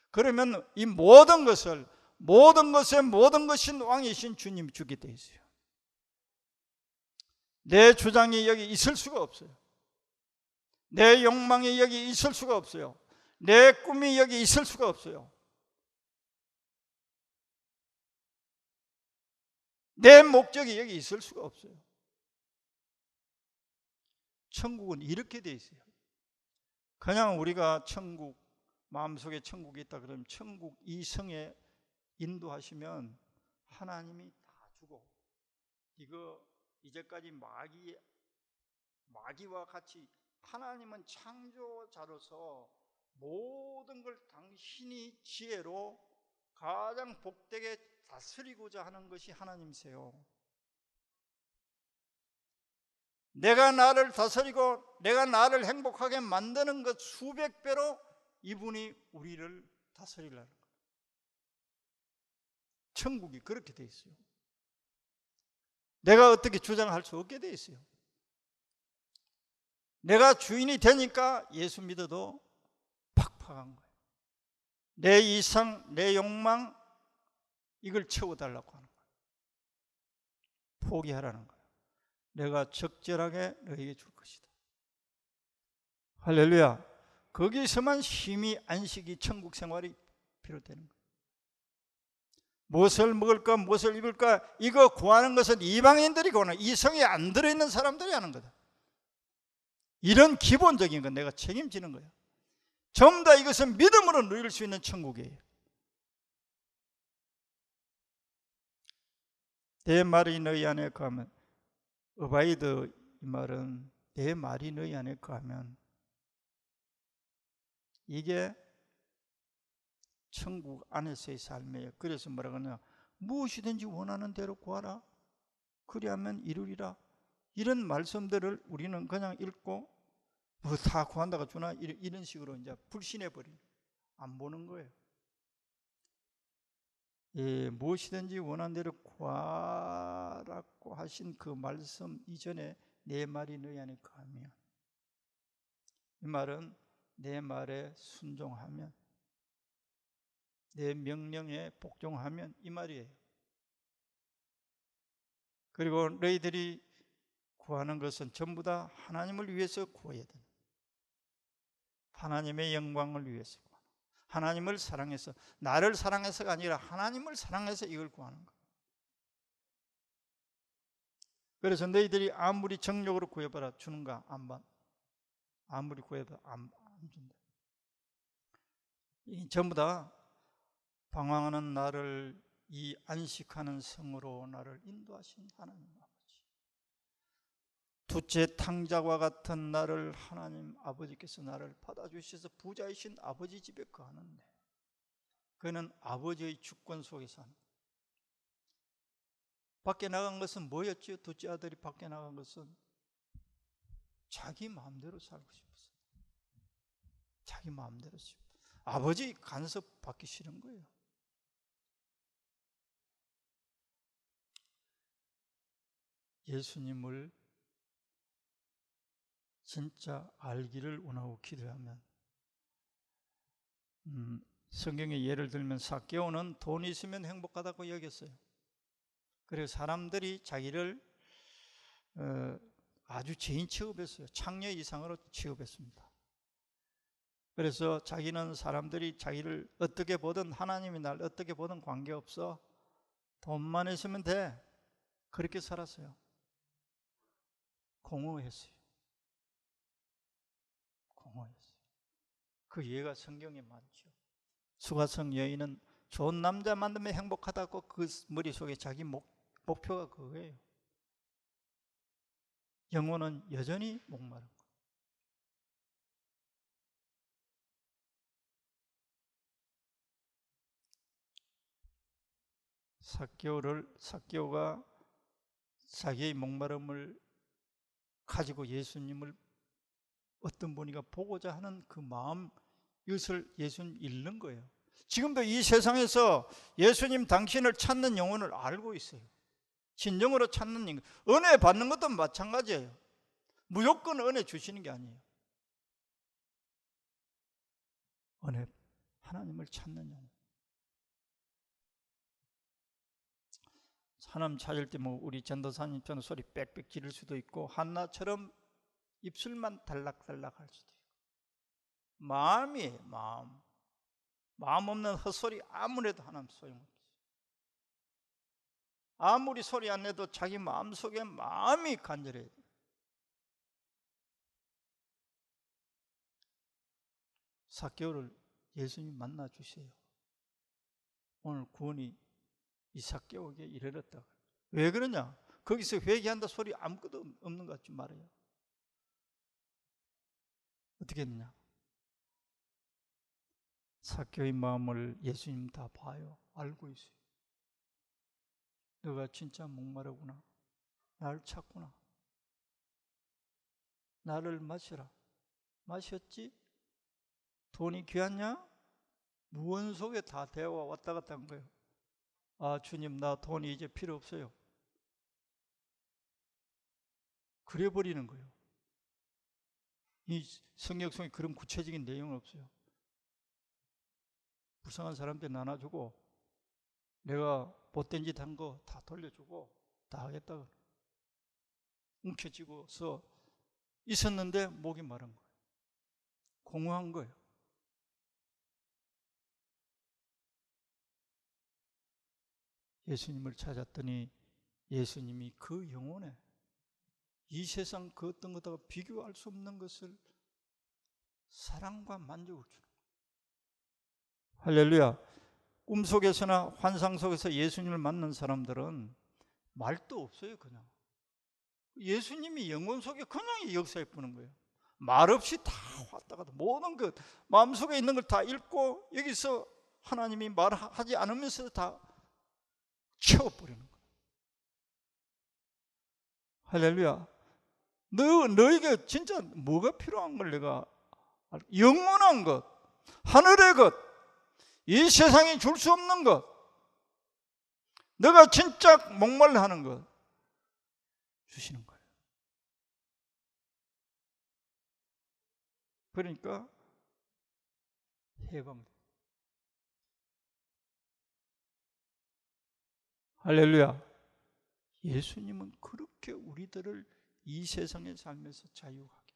[SPEAKER 1] 그러면 이 모든 것의 모든 것인 왕이신 주님이 주게 돼 있어요. 내 주장이 여기 있을 수가 없어요. 내 욕망이 여기 있을 수가 없어요. 내 꿈이 여기 있을 수가 없어요. 내 목적이 여기 있을 수가 없어요. 천국은 이렇게 돼 있어요. 그냥 우리가 천국, 마음속에 천국이 있다 그러면 천국 이 성에 인도하시면 하나님이 다 주고, 이거 이제까지 마귀와 같이 하나님은 창조자로서 모든 걸 당신이 지혜로 가장 복되게 다스리고자 하는 것이 하나님이세요. 내가 나를 다스리고 내가 나를 행복하게 만드는 것 수백 배로 이분이 우리를 다스리려는 거예요. 천국이 그렇게 돼 있어요. 내가 어떻게 주장할 수 없게 돼 있어요. 내가 주인이 되니까 예수 믿어도 팍팍한 거예요. 내 이상, 내 욕망, 이걸 채워달라고 하는 거예요. 포기하라는 거예요. 내가 적절하게 너에게 줄 것이다. 할렐루야. 거기서만 쉼이, 안식이, 천국 생활이 비롯되는 거예요. 무엇을 먹을까, 무엇을 입을까, 이거 구하는 것은 이방인들이 구하는, 이 성에 안 들어있는 사람들이 하는 거다. 이런 기본적인 건 내가 책임지는 거예요. 전부 다 이것은 믿음으로 누릴 수 있는 천국이에요. 내 말이 너희 안에 거하면, 어바이드, 이 말은 내 말이 너희 안에 거하면, 이게 천국 안에서의 삶이에요. 그래서 뭐라 그러냐, 무엇이든지 원하는 대로 구하라, 그리하면 이루리라. 이런 말씀들을 우리는 그냥 읽고 뭐 다 구한다가 주나, 이런 식으로 이제 불신해버리는, 안 보는 거예요. 예, 무엇이든지 원하는 대로 구하라고 하신 그 말씀 이전에 내 말이 너희 안에 거하면, 이 말은 내 말에 순종하면, 내 명령에 복종하면, 이 말이에요. 그리고 너희들이 구하는 것은 전부 다 하나님을 위해서 구해야 되는, 하나님의 영광을 위해서 구하는, 하나님을 사랑해서, 나를 사랑해서가 아니라 하나님을 사랑해서 이걸 구하는 거예요. 그래서 너희들이 아무리 정력으로 구해봐라 주는가? 안 봐. 아무리 구해봐라 안 준다. 전부 다 방황하는 나를 이 안식하는 성으로 나를 인도하신 하나님 아버지, 두째 탕자와 같은 나를 하나님 아버지께서 나를 받아주셔서 부자이신 아버지 집에 거하는데, 그는 아버지의 주권 속에 사는, 밖에 나간 것은 뭐였지요? 둘째 아들이 밖에 나간 것은 자기 마음대로 살고 싶었어요. 자기 마음대로 싶어. 아버지 간섭 받기 싫은 거예요. 예수님을 진짜 알기를 원하고 기도하면, 성경의 예를 들면 삭개오는 돈이 있으면 행복하다고 여겼어요. 그래서 사람들이 자기를 아주 죄인 취급했어요. 창녀 이상으로 취급했습니다. 그래서 자기는 사람들이 자기를 어떻게 보든, 하나님이 날 어떻게 보든 관계없어, 돈만 있으면 돼, 그렇게 살았어요. 공허했어요. 공허했어요. 그 예가 성경에 많죠. 수가성 여인은 좋은 남자 만나면 행복하다고 그 머릿속에 자기 목표가 그거예요. 영혼은 여전히 목마른 거예요. 삭개오가 자기의 목마름을 가지고 예수님을 어떤 분이가 보고자 하는 그 마음, 이것을 예수님 잃는 거예요. 지금도 이 세상에서 예수님 당신을 찾는 영혼을 알고 있어요. 진정으로 찾는 영혼. 은혜 받는 것도 마찬가지예요. 무조건 은혜 주시는 게 아니에요. 은혜, 하나님을 찾는 영혼. 하나님 찾을 때 뭐 우리 전도사님처럼 소리 빽빽 지를 수도 있고, 한나처럼 입술만 달락달락 할 수도 있고, 마음이에요. 마음 없는 헛소리 아무래도 하나님 소용없어요. 아무리 소리 안 내도 자기 마음속에 마음이 간절해야 돼요. 삭개오를 예수님 만나 주세요. 오늘 구원이 이 삭개오에게 이르렀다. 왜 그러냐? 거기서 회개한다 소리 아무것도 없는 것 같지 말아요. 어떻게 했느냐? 삭개오의 마음을 예수님 다 봐요. 알고 있어요. 너가 진짜 목마르구나. 나를 찾구나. 나를 마시라. 마셨지? 돈이 귀하냐? 무언 속에 다 대화 왔다 갔다 한 거예요. 아, 주님, 나 돈이 이제 필요 없어요. 그래 버리는 거예요. 이 성경 속에 그런 구체적인 내용은 없어요. 불쌍한 사람들 나눠주고, 내가 못된 짓 한 거 다 돌려주고 다 하겠다. 움켜쥐고서 있었는데 목이 마른 거예요. 공허한 거예요. 예수님을 찾았더니 예수님이 그 영혼에 이 세상 그 어떤 것과 비교할 수 없는 것을 사랑과 만족을 주는 거예요. 할렐루야. 꿈속에서나 환상 속에서 예수님을 만난 사람들은 말도 없어요. 그냥 예수님이 영혼 속에 그냥 역사해 보는 거예요. 말없이 다 왔다 갔다 모든 것 마음속에 있는 걸 다 읽고 여기서 하나님이 말하지 않으면서 다 채워버리는 거예요. 할렐루야. 너에게 진짜 뭐가 필요한 걸 내가 영원한 것, 하늘의 것, 이 세상이 줄 수 없는 것, 너가 진짜 목말라 하는 것 주시는 거예요. 그러니까 해방돼. 할렐루야. 예수님은 그렇게 우리들을 이 세상의 삶에서 자유하게,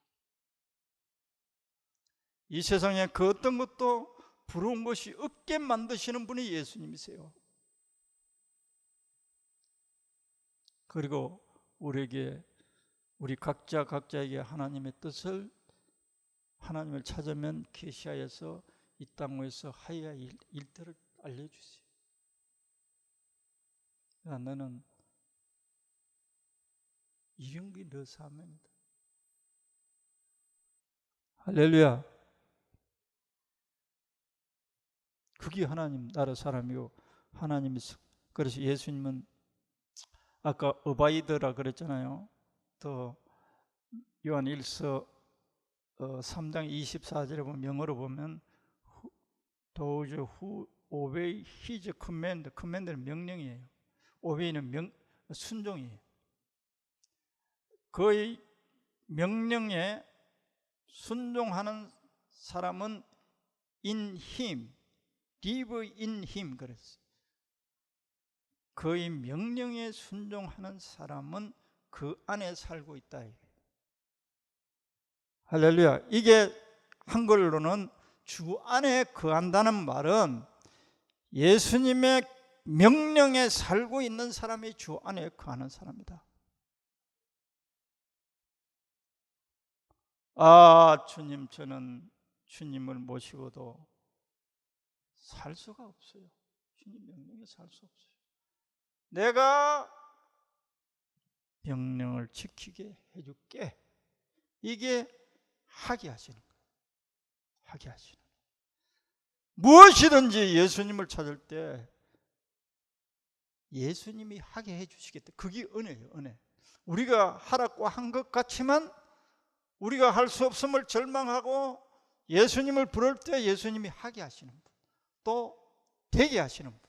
[SPEAKER 1] 이 세상에 그 어떤 것도 부러운 것이 없게 만드시는 분이 예수님이세요. 그리고 우리 각자에게 하나님의 뜻을, 하나님을 찾으면 계시하여서 이 땅에서 하여야 할 일들을 알려주세요. 너는 이경기 너 사명이다. 할렐루야. 그게 하나님 나라 사람이고 하나님이. 그래서 예수님은 아까 어바이드라 그랬잖아요. 또 요한 1서 3장 24절에 보면 영어로 보면 Those who obey his command, command는 명령이에요. obey는 순종이에요. 그의 명령에 순종하는 사람은 in him, live in him 그랬어요. 그의 명령에 순종하는 사람은 그 안에 살고 있다. 할렐루야. 이게 한글로는 주 안에 거한다는 말은 예수님의 명령에 살고 있는 사람이 주 안에 거하는 사람이다. 아, 주님, 저는 주님을 모시고도 살 수가 없어요. 주님 명령에 살 수 없어요. 내가 명령을 지키게 해줄게. 이게 하게 하시는 거예요. 하게 하시는 거예요. 무엇이든지 예수님을 찾을 때 예수님이 하게 해주시겠다. 그게 은혜예요. 은혜. 우리가 하라고 한 것 같지만 우리가 할 수 없음을 절망하고 예수님을 부를 때 예수님이 하게 하시는 분. 또 되게 하시는 분.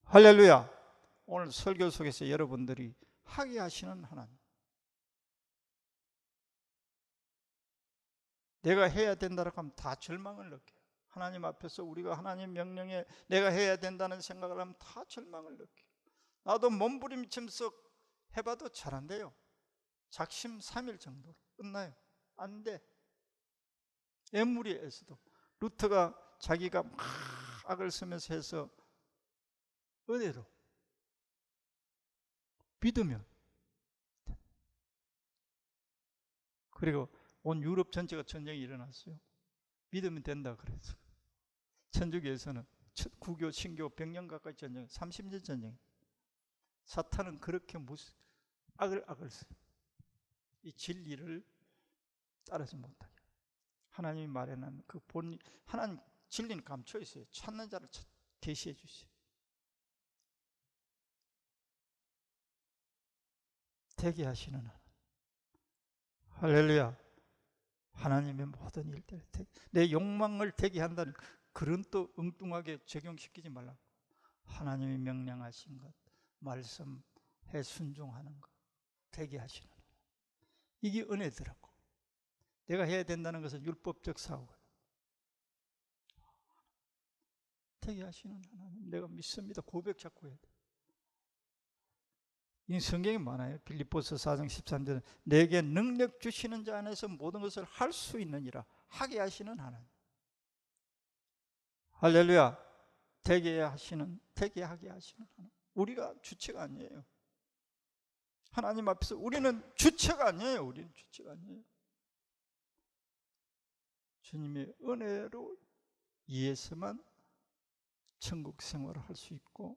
[SPEAKER 1] 할렐루야. 오늘 설교 속에서 여러분들이 하게 하시는 하나님. 내가 해야 된다고 하면 다 절망을 느껴요. 하나님 앞에서 우리가 하나님 명령에 내가 해야 된다는 생각을 하면 다 절망을 느껴요. 나도 몸부림치면서 해봐도 잘 안 돼요. 작심 3일 정도로 끝나요. 안 돼. 에무리에서도 루터가 자기가 막 악을 쓰면서 해서 은혜로 믿으면, 그리고 온 유럽 전체가 전쟁이 일어났어요. 믿으면 된다 그래서. 천주교에서는 구교, 신교 100년 가까이 전쟁, 30년 전쟁. 사탄은 그렇게 무슨 악을 써요. 이 진리를 따르지 못하게. 하나님이 말해놓은 그 본리, 하나님 진리는 감춰 있어요. 찾는 자를 계시해 주세요. 되게 하시는 하나님. 할렐루야. 하나님의 모든 일들, 내 욕망을 되게 한다는 그런 또 엉뚱하게 적용시키지 말라고. 하나님이 명령하신 것, 말씀에 순종하는 것, 되게 하시는 하나님. 이게 은혜더라고. 내가 해야 된다는 것은 율법적 사고예요. 되게 하시는 하나님, 내가 믿습니다. 고백 자꾸 해야 돼. 이 성경에 많아요. 빌립보서 4장 13절, 내게 능력 주시는 자 안에서 모든 것을 할 수 있느니라. 하게 하시는 하나님. 할렐루야. 되게 하게 하시는 하나님. 우리가 주체가 아니에요. 하나님 앞에서 우리는 주체가 아니에요. 우리는 주체가 아니에요. 주님의 은혜로 이해해서만 천국 생활을 할 수 있고,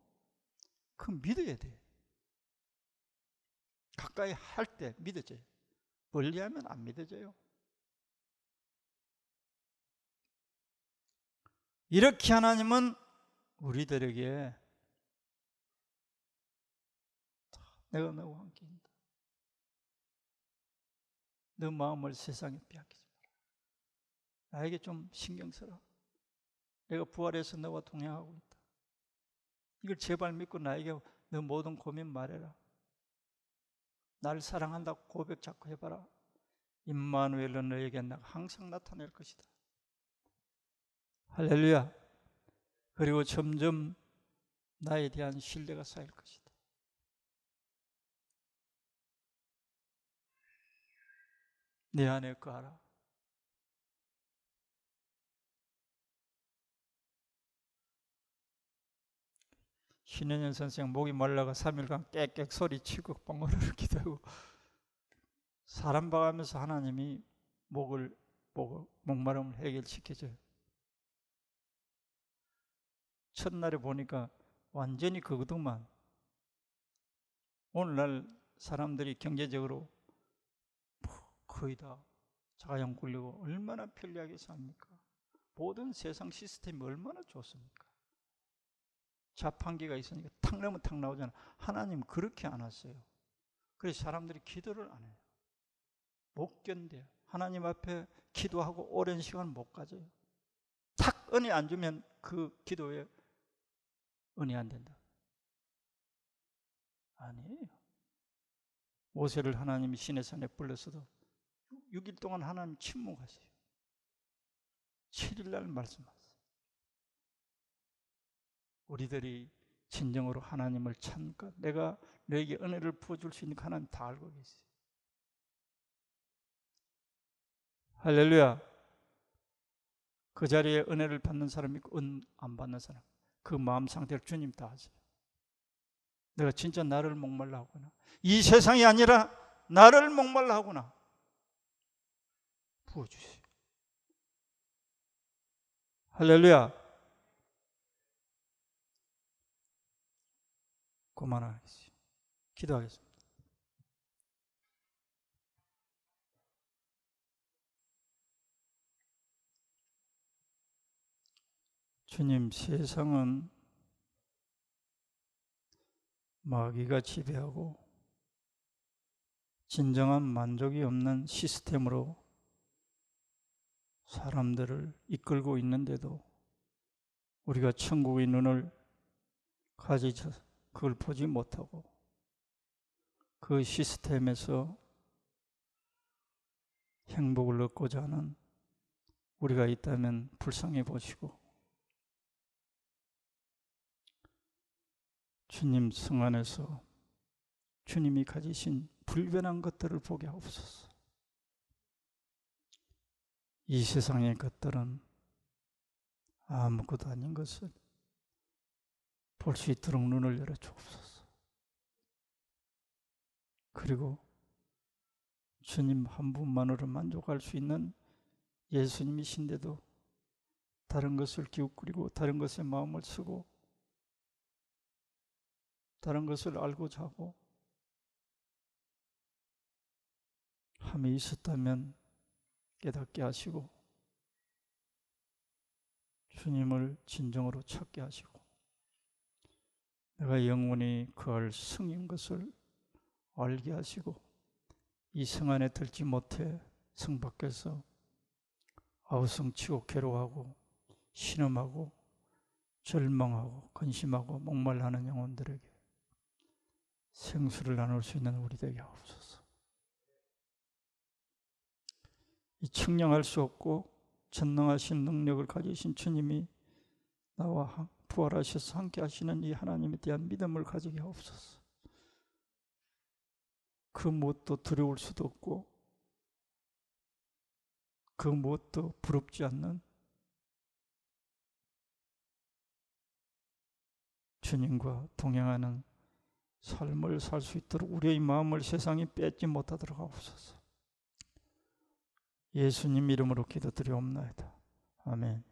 [SPEAKER 1] 그 믿어야 돼요. 가까이 할 때 믿어져요. 멀리 하면 안 믿어져요. 이렇게 하나님은 우리들에게 내가 너와 함께 있다. 너 마음을 세상에 빼앗기지 마라. 나에게 좀 신경 써라. 내가 부활해서 너와 동행하고 있다. 이걸 제발 믿고 나에게 너 모든 고민 말해라. 나를 사랑한다고 고백 자꾸 해봐라. 임마누엘은 너에게 항상 나타낼 것이다. 할렐루야. 그리고 점점 나에 대한 신뢰가 쌓일 것이다. 내 안에 거하라. 신현연 선생 목이 말라가 3일간 깨깨 소리치고 뻥으로 기도하고 사람 봐가면서 하나님이 목을 보고 목마름을 해결시켜줘요. 첫날에 보니까 완전히 그거더만. 오늘날 사람들이 경제적으로 거의 다 자가용 굴리고 얼마나 편리하게 삽니까? 모든 세상 시스템이 얼마나 좋습니까? 자판기가 있으니까 탁 넣으면 탁 나오잖아. 하나님 그렇게 안 하세요. 그래서 사람들이 기도를 안 해요. 못 견뎌요. 하나님 앞에 기도하고 오랜 시간 못 가져요. 탁 은혜 안 주면 그 기도에 은혜 안 된다. 아니에요. 모세를 하나님이 시내산에 불렀어도 6일 동안 하나님 침묵하세요. 7일 날 말씀하세요. 우리들이 진정으로 하나님을 찾고 내가 너에게 은혜를 부어줄 수 있는 하나님 다 알고 계세요. 할렐루야. 그 자리에 은혜를 받는 사람이 있고 안 받는 사람, 그 마음 상태를 주님 다 아세요. 내가 진짜 나를 목말라 하구나, 이 세상이 아니라 나를 목말라 하구나, 부어주세요. 할렐루야. 그만하겠어요. 기도하겠습니다. 주님, 세상은 마귀가 지배하고 진정한 만족이 없는 시스템으로 사람들을 이끌고 있는데도 우리가 천국의 눈을 가지쳐 그걸 보지 못하고 그 시스템에서 행복을 얻고자 하는 우리가 있다면 불쌍히 보시고 주님 성 안에서 주님이 가지신 불변한 것들을 보게 하옵소서. 이 세상의 것들은 아무것도 아닌 것을 볼 수 있도록 눈을 열어 주옵소서. 그리고 주님 한 분만으로 만족할 수 있는 예수님이신데도 다른 것을 기웃거리고 다른 것에 마음을 쓰고 다른 것을 알고자 하고 함이 있었다면 깨닫게 하시고 주님을 진정으로 찾게 하시고 내가 영원히 그할 성인 것을 알게 하시고 이 성 안에 들지 못해 성 밖에서 아우성치고 괴로워하고 신음하고 절망하고 근심하고 목말라하는 영혼들에게 생수를 나눌 수 있는 우리 되게 하옵소서. 이 측량할 수 없고 전능하신 능력을 가지신 주님이 나와 부활하셔서 함께 하시는 이 하나님에 대한 믿음을 가지게 하옵소서. 그 무엇도 두려울 수도 없고 그 무엇도 부럽지 않는 주님과 동행하는 삶을 살 수 있도록 우리의 마음을 세상이 뺏지 못하도록 하옵소서. 예수님 이름으로 기도드리옵나이다. 아멘.